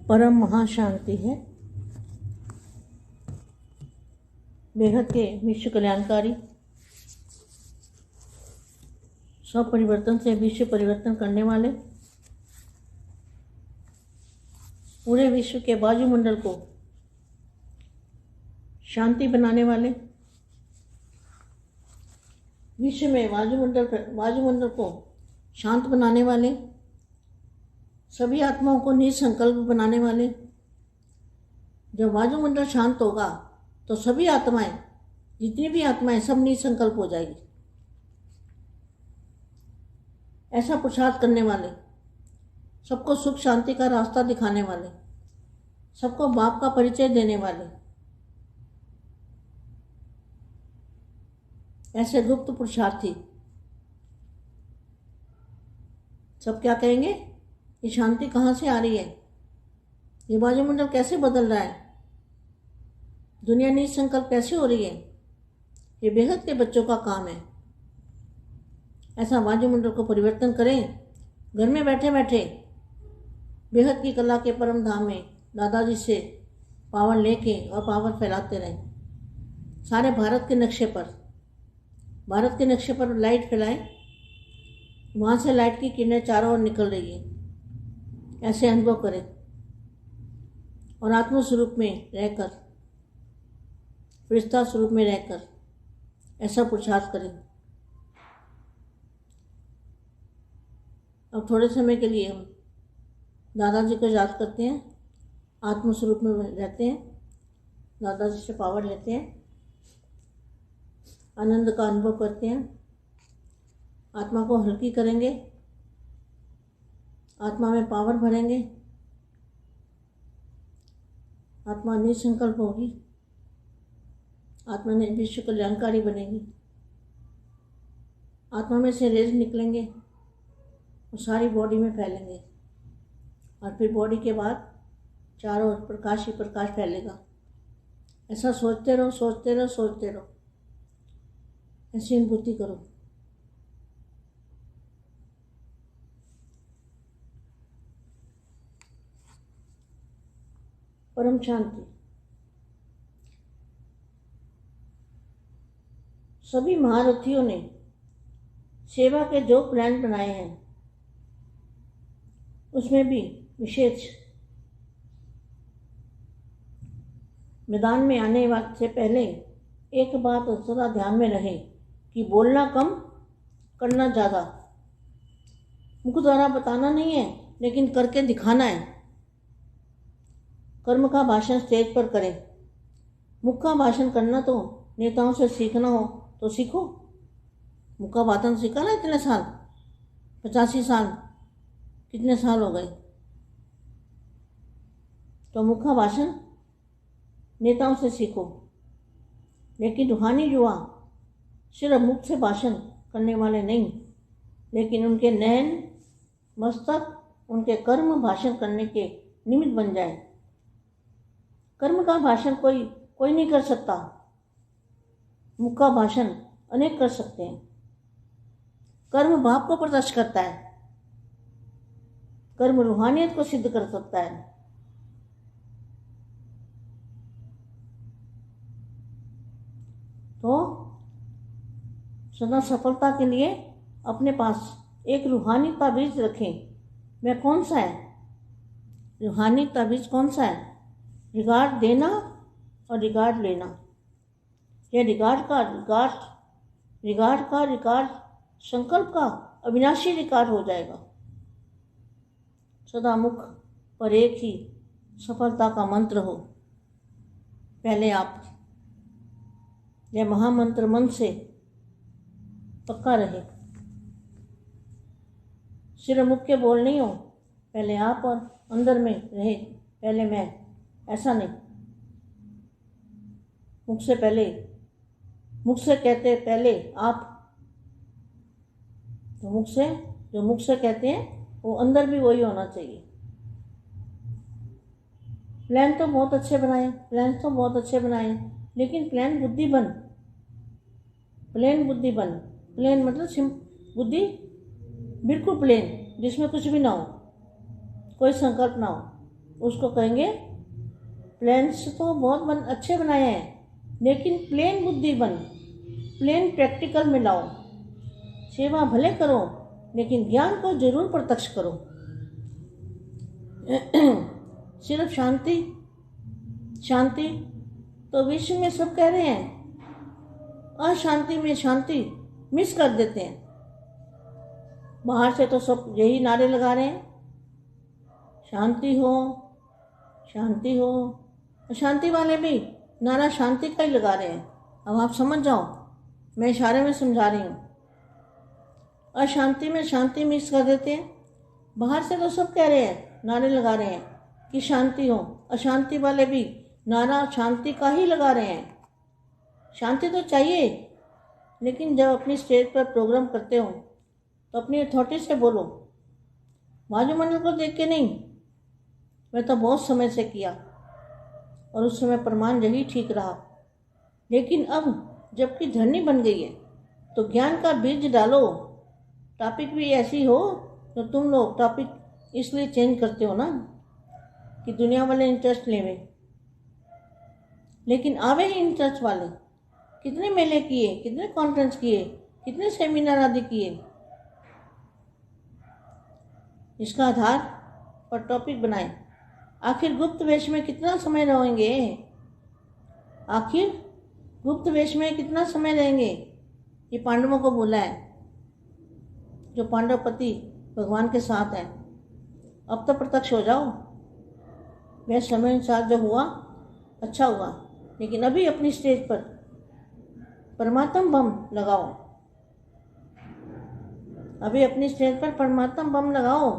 परम महाशांति है, बेहद के विश्व कल्याणकारी, स्वपरिवर्तन से विश्व परिवर्तन करने वाले, पूरे विश्व के वायुमंडल को शांति बनाने वाले, विश्व में वायुमंडल को शांत बनाने वाले, सभी आत्माओं को निसंकल्प बनाने वाले। जब वायुमंडल शांत होगा तो सभी आत्माएं, जितनी भी आत्माएं, सब निसंकल्प हो जाएगी। ऐसा पुरुषार्थ करने वाले, सबको सुख शांति का रास्ता दिखाने वाले, सबको बाप का परिचय देने वाले, ऐसे गुप्त पुरुषार्थी सब क्या कहेंगे? ये शांति कहाँ से आ रही है? ये वायुमंडल कैसे बदल रहा है? दुनिया निसंकल्प कैसे हो रही है? ये बेहद के बच्चों का काम है। ऐसा वायुमंडल को परिवर्तन करें। घर में बैठे बैठे बेहद की कला के परम धाम में दादाजी से पावर लेके और पावर फैलाते रहें। सारे भारत के नक्शे पर लाइट फैलाएं। वहाँ से लाइट की किरणें चारों ओर निकल रही है, ऐसे अनुभव करें। और आत्म स्वरूप में रहकर, फरिश्ता स्वरूप में रहकर ऐसा पुरुषार्थ करें। अब थोड़े समय के लिए हम दादाजी को याद करते हैं, आत्म स्वरूप में रहते हैं, दादाजी से पावर लेते हैं, आनंद का अनुभव करते हैं, आत्मा को हल्की करेंगे, आत्मा में पावर भरेंगे, आत्मा निसंकल्प होगी, आत्मा ने विश्व कल्याणकारी बनेगी। आत्मा में से रेज निकलेंगे और सारी बॉडी में फैलेंगे, और फिर बॉडी के बाद चारों ओर प्रकाश ही प्रकाश फैलेगा। ऐसा सोचते रहो, सोचते रहो, सोचते रहो, ऐसी अनुभूति करो। परम शांति। सभी महारथियों ने सेवा के जो प्लान बनाए हैं उसमें भी विशेष मैदान में आने से पहले एक बात सदा ध्यान में रहे कि बोलना कम, करना ज़्यादा। मुख द्वारा बताना नहीं है, लेकिन करके दिखाना है। कर्म का भाषण स्टेज पर करें। मुख का भाषण करना तो नेताओं से सीखना हो तो सीखो। मुख का भाषण सीखा ना इतने साल, 85 साल, कितने साल हो गए। तो मुख का भाषण नेताओं से सीखो। लेकिन रूहानी युवा सिर्फ मुख से भाषण करने वाले नहीं, लेकिन उनके नयन मस्तक, उनके कर्म भाषण करने के निमित्त बन जाए। कर्म का भाषण कोई नहीं कर सकता, मुख का भाषण अनेक कर सकते हैं। कर्म भाव को प्रदर्शित करता है, कर्म रूहानियत को सिद्ध कर सकता है। तो सदा सफलता के लिए अपने पास एक रूहानी ताबीज रखें। वह कौन सा है? रूहानी ताबीज कौन सा है? रिगार्ड देना और रिगार्ड लेना। यह रिगार्ड संकल्प का अविनाशी रिकॉर्ड हो जाएगा। सदा मुख पर एक ही सफलता का मंत्र हो। पहले आप यह महामंत्र मन से पक्का रहे। सिर्फ मुख के बोल नहीं हो, पहले आप और अंदर में रहे, पहले मैं, ऐसा नहीं। मुख से कहते पहले आप, तो मुख से कहते हैं वो अंदर भी वही होना चाहिए। प्लान तो बहुत अच्छे बनाए, लेकिन प्लान बुद्धि बन। प्लेन मतलब बुद्धि बिल्कुल प्लेन, जिसमें कुछ भी ना हो, कोई संकल्प ना हो, उसको कहेंगे प्लान्स तो बहुत अच्छे बनाए हैं, लेकिन प्लेन बुद्धि बन, प्लेन प्रैक्टिकल में लाओ। सेवा भले करो, लेकिन ज्ञान को जरूर प्रत्यक्ष करो। सिर्फ शांति शांति तो विश्व में सब कह रहे हैं, अशांति में शांति मिस कर देते हैं। बाहर से तो सब यही नारे लगा रहे हैं, शांति हो शांति हो। अशांति वाले भी नारा शांति का ही लगा रहे हैं। अब आप समझ जाओ, मैं इशारे में समझा रही हूँ। अशांति में शांति मिस कर देते हैं। बाहर से तो सब कह रहे हैं, नारे लगा रहे हैं कि शांति हो, अशांति वाले भी नारा शांति का ही लगा रहे हैं। शांति तो चाहिए, लेकिन जब अपनी स्टेज पर प्रोग्राम करते हो तो अपनी अथॉरिटी से बोलो, वायुमंडल को देख के नहीं। मैं तो बहुत समय से किया और उस समय प्रमाण यही ठीक रहा, लेकिन अब जबकि धरनी बन गई है तो ज्ञान का बीज डालो। टॉपिक भी ऐसी हो तो तुम लोग टॉपिक इसलिए चेंज करते हो ना कि दुनिया वाले इंटरेस्ट लेवे, लेकिन आवे ही इंटरेस्ट वाले। कितने मेले किए, कितने कॉन्फ्रेंस किए, कितने सेमिनार आदि किए। इसका आधार पर टॉपिक बनाएं। आखिर गुप्त वेश में कितना समय रहेंगे, आखिर गुप्त वेश में कितना समय रहेंगे। ये पांडवों को बोला है, जो पांडवपति भगवान के साथ हैं। अब तो प्रत्यक्ष हो जाओ। वह समय अनुसार जो हुआ अच्छा हुआ, लेकिन अभी अपनी स्टेज पर परमात्मा बम लगाओ। अभी अपनी स्टेज पर परमात्मा बम लगाओ।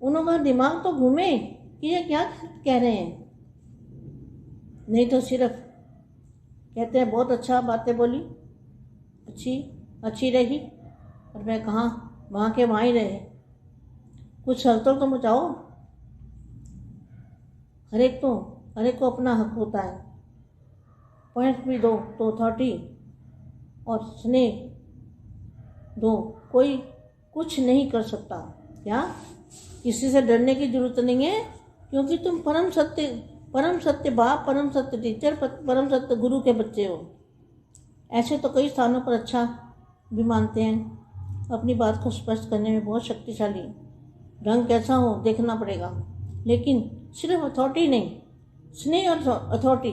उनका दिमाग तो घूमे कि ये क्या कह रहे हैं। नहीं तो सिर्फ कहते हैं बहुत अच्छा बातें बोली, अच्छी रही, और मैं कहाँ वहाँ के वहाँ ही रहे। कुछ हलचल तो मचाओ। हर एक को अपना हक होता है। पॉइंट भी दो तो अथॉरिटी और स्नेह दो। कोई कुछ नहीं कर सकता। क्या किसी से डरने की जरूरत नहीं है, क्योंकि तुम परम सत्य बाप, परम सत्य टीचर, परम सत्य गुरु के बच्चे हो। ऐसे तो कई स्थानों पर अच्छा भी मानते हैं। अपनी बात को स्पष्ट करने में बहुत शक्तिशाली। ढंग कैसा हो देखना पड़ेगा, लेकिन सिर्फ अथॉरिटी नहीं, स्नेह और अथॉरिटी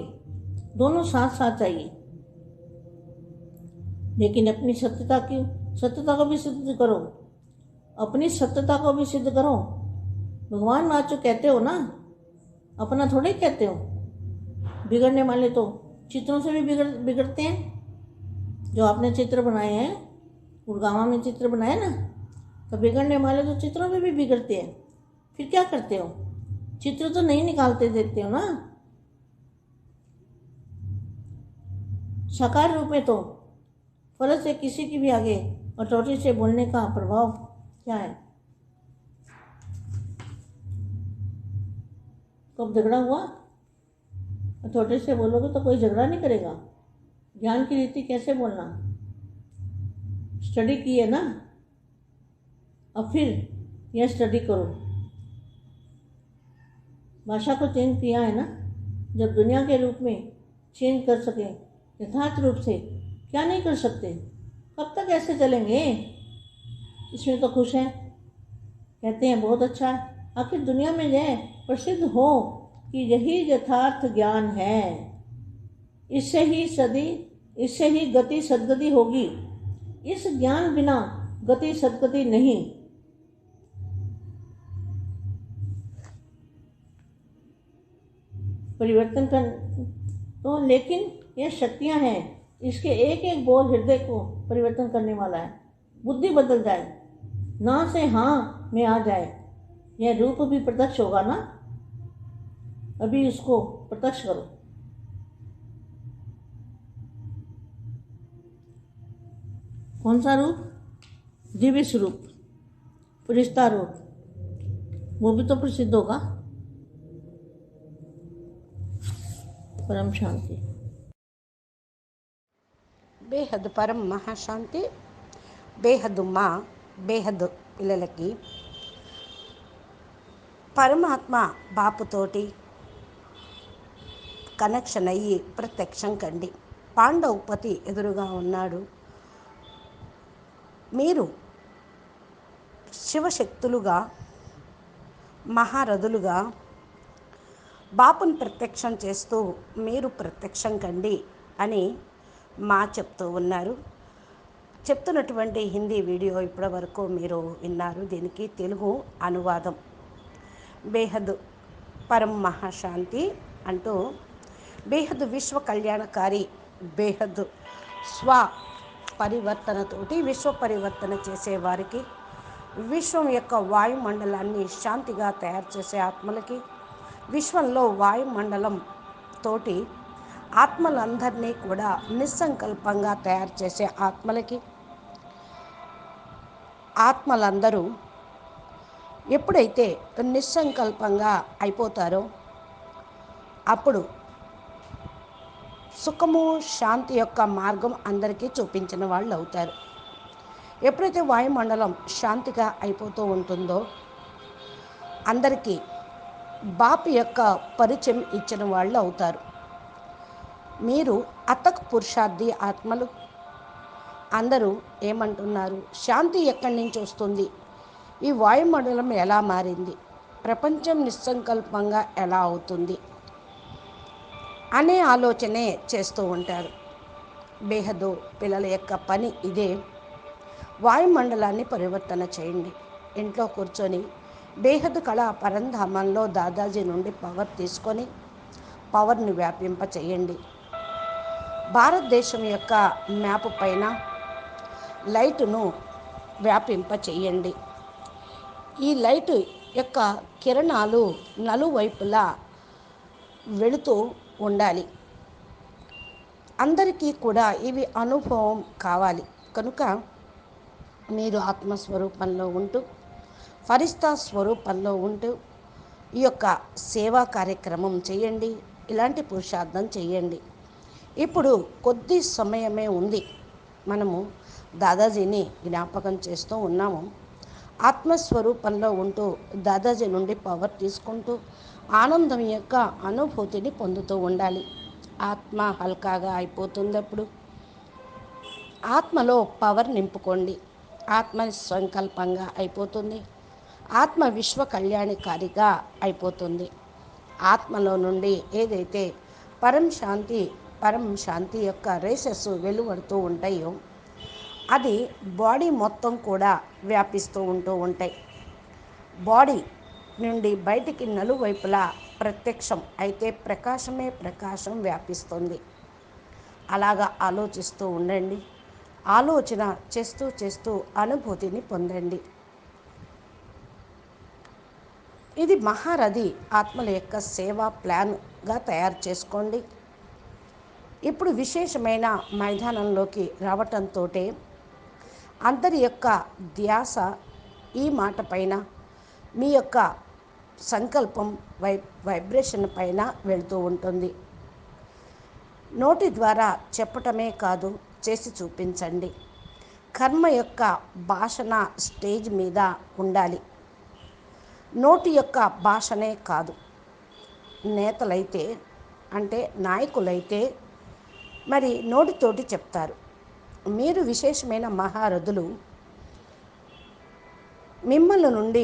दोनों साथ साथ चाहिए। लेकिन अपनी सत्यता को भी सिद्ध करो। अपनी सत्यता को भी सिद्ध करो। भगवान वाचो कहते हो ना, अपना थोड़े कहते हो। बिगड़ने वाले तो चित्रों से भी बिगड़ते हैं। जो आपने चित्र बनाए हैं, गुड़गांव में चित्र बनाए ना, तो बिगड़ने वाले तो चित्रों में भी बिगड़ते हैं। फिर क्या करते हो? चित्र तो नहीं निकालते देते हो ना। साकार रूप में तो फर्ज से किसी की भी आगे अथॉरिटी से बोलने का प्रभाव क्या है? कब झगड़ा हुआ? अथॉरिटी से बोलोगे तो कोई झगड़ा नहीं करेगा। ज्ञान की रीति कैसे बोलना, स्टडी की है ना। अब फिर यह स्टडी करो। भाषा को चेंज किया है ना। जब दुनिया के रूप में चेंज कर सके, यथार्थ रूप से क्या नहीं कर सकते? कब तक ऐसे चलेंगे? इसमें तो खुश हैं, कहते हैं बहुत अच्छा है। आखिर दुनिया में यह प्रसिद्ध हो कि यही यथार्थ ज्ञान है। इससे ही गति सद्गति होगी। इस ज्ञान बिना गति सद्गति नहीं। परिवर्तन कर तो, लेकिन यह शक्तियां हैं। इसके एक एक बोल हृदय को परिवर्तन करने वाला है। बुद्धि बदल जाए, ना से हाँ में आ जाए। यह रूप भी प्रत्यक्ष होगा ना। अभी इसको प्रत्यक्ष करो। कौन सा रूप? दिव्य स्वरूप, फरिश्ता रूप, वो भी तो प्रसिद्ध होगा। परम शांति, బేహద్ పరం మహాశాంతి, బేహద్ మా బేహద్ పిల్లలకి పరమాత్మ బాపుతోటి కనెక్షన్ అయ్యి ప్రత్యక్షం కండి. పాండవపతి ఎదురుగా ఉన్నాడు. మీరు శివశక్తులుగా, మహారథులుగా బాపుని ప్రత్యక్షం చేస్తూ మీరు ప్రత్యక్షం కండి అని చెప్తూ ఉన్నారు. చెప్తున్నటువంటి హిందీ వీడియో ఇప్పటి వరకు మీరు విన్నారు. దీనికి తెలుగు అనువాదం. బేహద్ పరం మహాశాంతి అంటూ బేహద్ విశ్వ కళ్యాణకారి, బేహద్ స్వ పరివర్తనతోటి విశ్వ పరివర్తన చేసేవారికి, విశ్వం యొక్క వాయుమండలాన్ని శాంతిగా తయారు చేసే ఆత్మలకి, విశ్వంలో వాయుమండలం తోటి ఆత్మలందరినీ కూడా నిస్సంకల్పంగా తయారు చేసే ఆత్మలకి, ఆత్మలందరూ ఎప్పుడైతే నిస్సంకల్పంగా అయిపోతారో అప్పుడు సుఖము, శాంతి యొక్క మార్గం అందరికీ చూపించిన వాళ్ళు అవుతారు. ఎప్పుడైతే వాయుమండలం శాంతిగా అయిపోతూ ఉంటుందో అందరికీ బాపు యొక్క పరిచయం ఇచ్చిన వాళ్ళు అవుతారు. మీరు అతక్ పురుషార్థి ఆత్మలు అందరూ ఏమంటున్నారు? శాంతి ఎక్కడి నుంచి వస్తుంది? ఈ వాయుమండలం ఎలా మారింది? ప్రపంచం నిస్సంకల్పంగా ఎలా అవుతుంది అనే ఆలోచనే చేస్తూ ఉంటారు. బేహదు పిల్లల యొక్క పని ఇదే. వాయుమండలాన్ని పరివర్తన చేయండి. ఇంట్లో కూర్చొని బేహద్ కళా పరంధామంలో దాదాజీ నుండి పవర్ తీసుకొని పవర్ని వ్యాపింప చేయండి. భారతదేశం యొక్క మ్యాప్ పైన లైటును వ్యాపింప చేయండి. ఈ లైటు యొక్క కిరణాలు నలువైపులా వెళుతూ ఉండాలి. అందరికీ కూడా ఇవి అనుభవం కావాలి. కనుక మీరు ఆత్మస్వరూపంలో ఉంటూ, ఫరిస్తా స్వరూపంలో ఉంటూ ఈ యొక్క సేవా కార్యక్రమం చేయండి. ఇలాంటి పురుషార్థం చేయండి. ఇప్పుడు కొద్ది సమయమే ఉంది. మనము దాదాజీని జ్ఞాపకం చేస్తూ ఉన్నాము. ఆత్మస్వరూపంలో ఉంటూ దాదాజీ నుండి పవర్ తీసుకుంటూ ఆనందం యొక్క అనుభూతిని పొందుతూ ఉండాలి. ఆత్మ హల్కాగా అయిపోతుంది. అప్పుడు ఆత్మలో పవర్ నింపుకోండి. ఆత్మ సంకల్పంగా అయిపోతుంది. ఆత్మ విశ్వ కళ్యాణకారిగా అయిపోతుంది. ఆత్మలో నుండి ఏదైతే పరం శాంతి యొక్క రేసెస్ వెలువడుతూ ఉంటాయో అది బాడీ మొత్తం కూడా వ్యాపిస్తూ ఉంటూ ఉంటాయి. బాడీ నుండి బయటికి నలువైపులా ప్రత్యక్షం అయితే ప్రకాశమే ప్రకాశం వ్యాపిస్తుంది. అలాగా ఆలోచిస్తూ ఉండండి. ఆలోచన చేస్తూ చేస్తూ అనుభూతిని పొందండి. ఇది మహారథి ఆత్మల యొక్క సేవా ప్లాన్గా తయారు చేసుకోండి. ఇప్పుడు విశేషమైన మైదానంలోకి రావటంతో అందరి యొక్క ధ్యాస ఈ మాట పైన, మీ యొక్క సంకల్పం వైబ్రేషన్ పైన వెళ్తూ ఉంటుంది. నోటి ద్వారా చెప్పటమే కాదు, చేసి చూపించండి. కర్మ యొక్క భాషణ స్టేజ్ మీద ఉండాలి. నోటి యొక్క భాషనే కాదు. నేతలైతే అంటే నాయకులైతే మరి నోటితోటి చెప్తారు. మీరు విశేషమైన మహారథులు. మిమ్మల్ని నుండి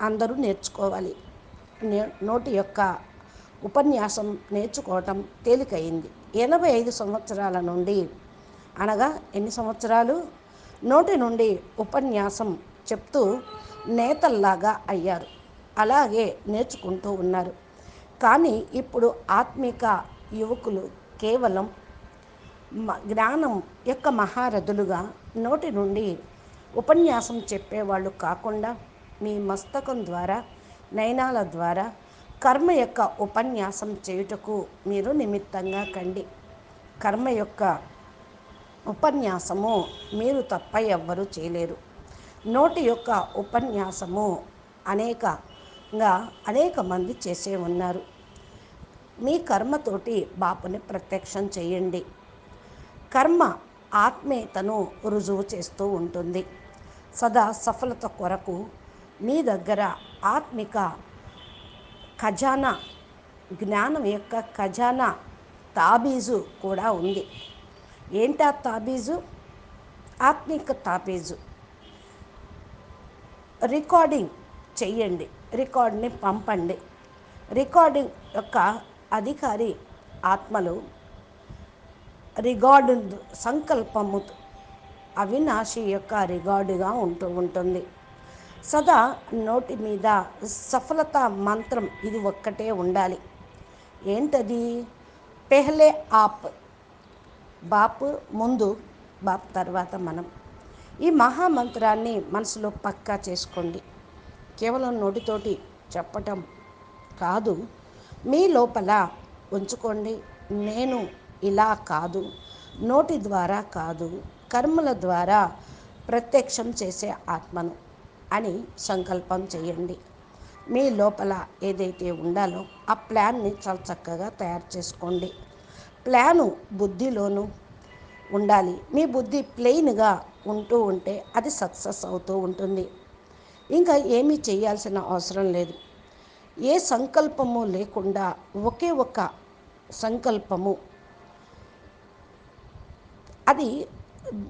అందరూ నేర్చుకోవాలి. నోటి యొక్క ఉపన్యాసం నేర్చుకోవటం తేలికయింది. 85 సంవత్సరాల నుండి, అనగా ఎన్ని సంవత్సరాలు? నోటి నుండి ఉపన్యాసం చెప్తూ నేతల్లాగా అయ్యారు. అలాగే నేర్చుకుంటూ ఉన్నారు. కానీ ఇప్పుడు ఆత్మిక యువకులు కేవలం జ్ఞానం యొక్క మహారథులుగా నోటి నుండి ఉపన్యాసం చెప్పేవాళ్ళు కాకుండా మీ మస్తకం ద్వారా, నయనాల ద్వారా కర్మ యొక్క ఉపన్యాసం చేయుటకు మీరు నిమిత్తంగా కండి. కర్మ యొక్క ఉపన్యాసము మీరు తప్ప ఎవ్వరూ చేయలేరు. నోటి యొక్క ఉపన్యాసము అనేక మంది చేసే ఉన్నారు. మీ కర్మతోటి బాపుని ప్రత్యక్షం చేయండి. కర్మ ఆత్మీయతను రుజువు చేస్తూ ఉంటుంది. సదా సఫలత కొరకు మీ దగ్గర ఆత్మిక ఖజానా, జ్ఞానం యొక్క ఖజానా తాబీజు కూడా ఉంది. ఏంటా తాబీజు? ఆత్మిక తాబీజు. రికార్డింగ్ చెయ్యండి, రికార్డ్ని పంపండి. రికార్డింగ్ యొక్క అధికారి ఆత్మలు రికార్డు సంకల్పము అవినాశి యొక్క రికార్డుగా ఉంటుంది. సదా నోటి మీద సఫలత మంత్రం ఇది ఒక్కటే ఉండాలి. ఏంటది? పెహ్లే ఆప్, బాప్ ముందు, బాప్ తర్వాత మనం. ఈ మహామంత్రాన్ని మనసులో పక్కా చేసుకోండి. కేవలం నోటితోటి చెప్పటం కాదు, మీ లోపల ఉంచుకోండి. నేను ఇలా కాదు, నోటి ద్వారా కాదు, కర్మల ద్వారా ప్రత్యక్షం చేసే ఆత్మను అని సంకల్పం చేయండి. మీ లోపల ఏదైతే ఉండాలో ఆ ప్లాన్ని చాలా చక్కగా తయారు చేసుకోండి. ప్లాను బుద్ధిలోనూ ఉండాలి. మీ బుద్ధి ప్లెయిన్గా ఉంటే అది సక్సెస్ అవుతూ ఉంటుంది. ఇంకా ఏమీ చేయాల్సిన అవసరం లేదు. ఏ సంకల్పము లేకుండా ఒకే ఒక సంకల్పము, అది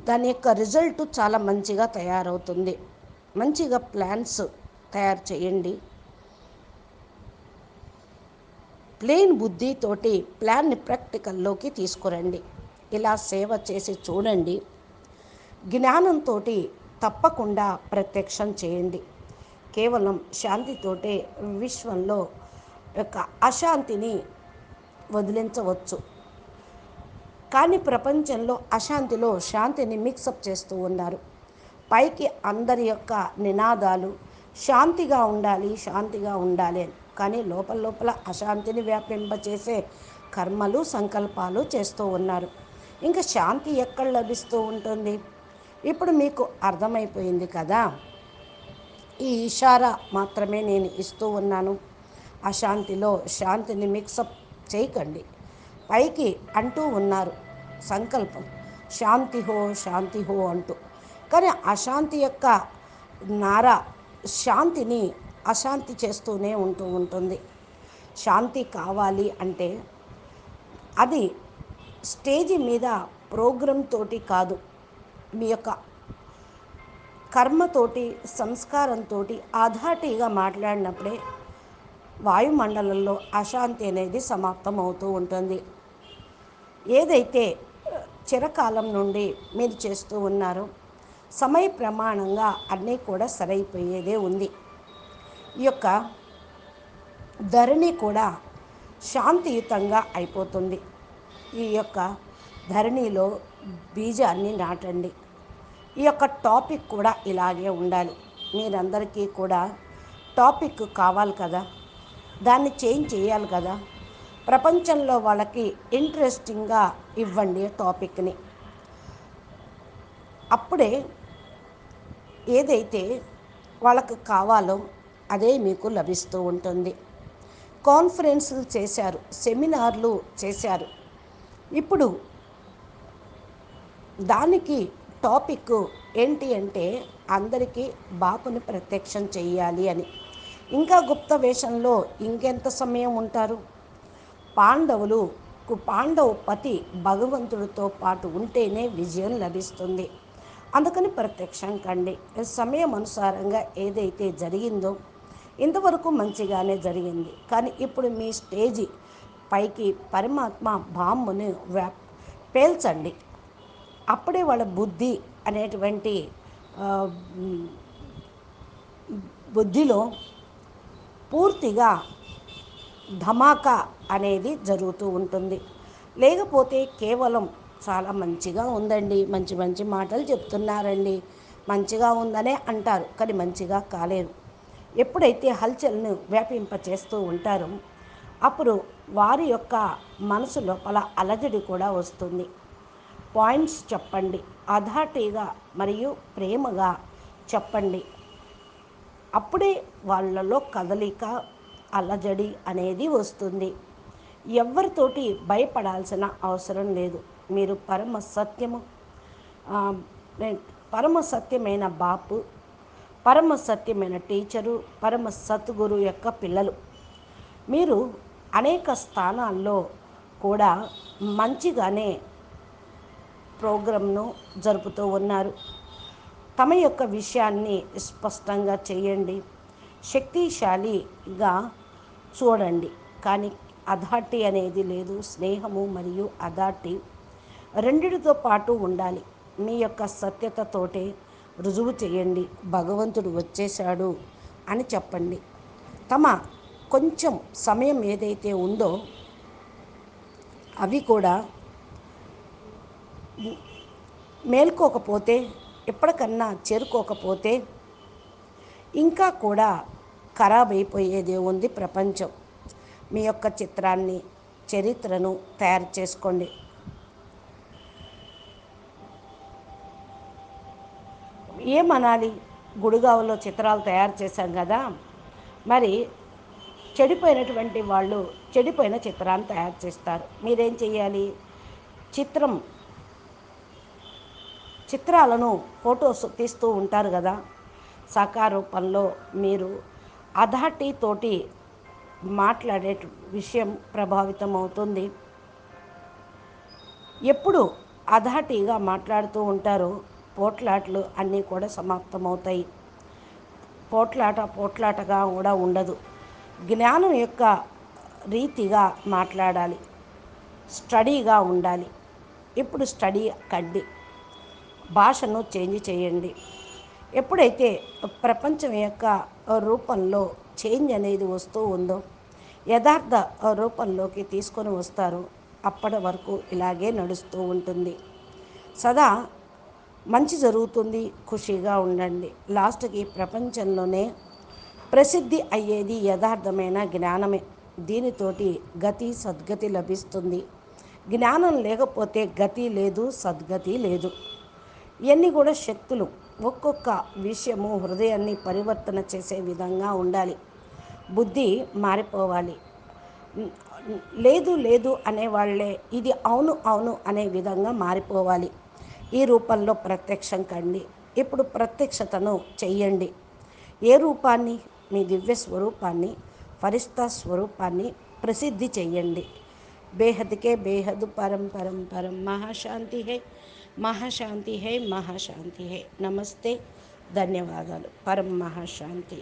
దాని యొక్క రిజల్ట్ చాలా మంచిగా తయారవుతుంది. మంచిగా ప్లాన్స్ తయారు చేయండి. ప్లెయిన్ బుద్ధితోటి ప్లాన్ని ప్రాక్టికల్లోకి తీసుకురండి. ఇలా సేవ చేసి చూడండి. జ్ఞానంతో తప్పకుండా ప్రత్యక్షం చేయండి. కేవలం శాంతితోటే విశ్వంలో యొక్క అశాంతిని వదిలించవచ్చు. కానీ ప్రపంచంలో అశాంతిలో శాంతిని మిక్సప్ చేస్తూ ఉన్నారు. పైకి అందరి యొక్క నినాదాలు శాంతిగా ఉండాలి, శాంతిగా ఉండాలి అని, కానీ లోపల లోపల అశాంతిని వ్యాపింపచేసే కర్మలు, సంకల్పాలు చేస్తూ ఉన్నారు. ఇంకా శాంతి ఎక్కడ లభిస్తూ ఉంటుంది? ఇప్పుడు మీకు అర్థమైపోయింది కదా. ఈ ఇషారా మాత్రమే నేను ఇస్తూ ఉన్నాను. అశాంతిలో శాంతిని మిక్సప్ చేయకండి. పైకి అంటూ ఉన్నారు సంకల్పం, శాంతి హో శాంతి హో అంటూ, కానీ అశాంతి యొక్క నార శాంతిని అశాంతి చేస్తూనే ఉంటుంది. శాంతి కావాలి అంటే అది స్టేజి మీద ప్రోగ్రామ్ తోటి కాదు, మీ యొక్క కర్మతోటి, సంస్కారంతో ఆధాటిగా మాట్లాడినప్పుడే వాయుమండలంలో అశాంతి అనేది సమాప్తం అవుతూ ఉంటుంది. ఏదైతే చిరకాలం నుండి మీరు చేస్తూ ఉన్నారో సమయ ప్రమాణంగా అన్నీ కూడా సరైపోయేదే ఉంది. ఈ యొక్క ధరణి కూడా శాంతియుతంగా అయిపోతుంది. ఈ యొక్క ధరణిలో బీజాన్ని నాటండి. ఈ యొక్క టాపిక్ కూడా ఇలాగే ఉండాలి. మీరందరికీ కూడా టాపిక్ కావాలి కదా, దాన్ని చేంజ్ చేయాలి కదా. ప్రపంచంలో వాళ్ళకి ఇంట్రెస్టింగ్గా ఇవ్వండి టాపిక్ని. అప్పుడే ఏదైతే వాళ్ళకు కావాలో అదే మీకు లభిస్తూ ఉంటుంది. కాన్ఫరెన్సులు చేశారు, సెమినార్లు చేశారు. ఇప్పుడు దానికి టాపిక్ ఏంటి అంటే అందరికీ బాపుని ప్రత్యక్షం చెయ్యాలి అని. ఇంకా గుప్త వేషంలో ఇంకెంత సమయం ఉంటారు? పాండవ పతి భగవంతుడితో పాటు ఉంటేనే విజయం లభిస్తుంది. అందుకని ప్రత్యక్షం కండి. సమయం అనుసారంగా ఏదైతే జరిగిందో ఇంతవరకు మంచిగానే జరిగింది, కానీ ఇప్పుడు మీ స్టేజి పైకి పరమాత్మ బాంబుని పేల్చండి. అప్పుడే వాళ్ళ బుద్ధి అనేటువంటి బుద్ధిలో పూర్తిగా ధమాకా అనేది జరుగుతూ ఉంటుంది. లేకపోతే కేవలం చాలా మంచిగా ఉందండి, మంచి మంచి మాటలు చెప్తున్నారండి, మంచిగా ఉందనే అంటారు, కానీ మంచిగా కాలేదు. ఎప్పుడైతే హల్చల్ను వ్యాపింపచేస్తూ ఉంటారో అప్పుడు వారి యొక్క మనసు లోపల అలజడి కూడా వస్తుంది. పాయింట్స్ చెప్పండి, అధాటిగా మరియు ప్రేమగా చెప్పండి. అప్పుడే వాళ్ళలో కదలిక, అలజడి అనేది వస్తుంది. ఎవరితోటి భయపడాల్సిన అవసరం లేదు. మీరు పరమ సత్యమైన బాపు, పరమ సత్యమైన టీచరు, పరమ సద్గురు యొక్క పిల్లలు. మీరు అనేక స్థానాల్లో కూడా మంచిగానే ప్రోగ్రాంను జరుపుతూ ఉన్నారు. తమ యొక్క విషయాన్ని స్పష్టంగా చేయండి, శక్తిశాలిగా చూడండి. కానీ అథారిటీ అనేది లేదు. స్నేహము మరియు అథారిటీ రెండిటితో పాటు ఉండాలి. మీ యొక్క సత్యతతోటే రుజువు చేయండి. భగవంతుడు వచ్చేశాడు అని చెప్పండి. తమ కొంచెం సమయం ఏదైతే ఉందో అవి కూడా మేల్కోకపోతే, ఎప్పటికన్నా చేరుకోకపోతే ఇంకా కూడా ఖరాబ్ అయిపోయేదే ఉంది ప్రపంచం. మీ యొక్క చిత్రాన్ని, చరిత్రను తయారు చేసుకోండి. ఏమనాలి? గుడిగావలో చిత్రాలు తయారు చేశాం కదా, మరి చెడిపోయినటువంటి వాళ్ళు చెడిపోయిన చిత్రాన్ని తయారు చేస్తారు. మీరేం చేయాలి? చిత్రాలను ఫొటోస్ తీస్తూ ఉంటారు కదా, సాకార రూపంలో మీరు అథారిటీ తోటి మాట్లాడే విషయం ప్రభావితం అవుతుంది. ఎప్పుడు అథారిటీగా మాట్లాడుతూ ఉంటారో పోట్లాట్లు అన్నీ కూడా సమాప్తమవుతాయి. పోట్లాటగా కూడా ఉండదు. జ్ఞానం యొక్క రీతిగా మాట్లాడాలి, స్టడీగా ఉండాలి. ఇప్పుడు స్టడీ కండి, భాషను చేంజ్ చేయండి. ఎప్పుడైతే ప్రపంచం యొక్క రూపంలో చేంజ్ అనేది వస్తూ ఉందో, యథార్థ రూపంలోకి తీసుకొని వస్తారు. అప్పటి వరకు ఇలాగే నడుస్తూ ఉంటుంది. సదా మంచి జరుగుతుంది, ఖుషీగా ఉండండి. లాస్ట్కి ప్రపంచంలోనే ప్రసిద్ధి అయ్యేది యథార్థమైన జ్ఞానమే. దీనితోటి గతి సద్గతి లభిస్తుంది. జ్ఞానం లేకపోతే గతి లేదు, సద్గతి లేదు. ఇవన్నీ కూడా శక్తులు. ఒక్కొక్క విషయము హృదయాన్ని పరివర్తన చేసే విధంగా ఉండాలి. బుద్ధి మారిపోవాలి. లేదు లేదు అనేవాళ్లే ఇది అవును అవును అనే విధంగా మారిపోవాలి. ఈ రూపంలో ప్రత్యక్షం కండి. ఇప్పుడు ప్రత్యక్షతను చెయ్యండి. ఏ రూపాన్ని? మీ దివ్య స్వరూపాన్ని, ఫరిష్తా స్వరూపాన్ని ప్రసిద్ధి చెయ్యండి. బేహద్కే బేహద్ పరం పరం పరం మహాశాంతి హై, మహాశాంతి హై, మహాశాంతి హై. నమస్తే, ధన్యవాదాలు. పరం మహాశాంతి.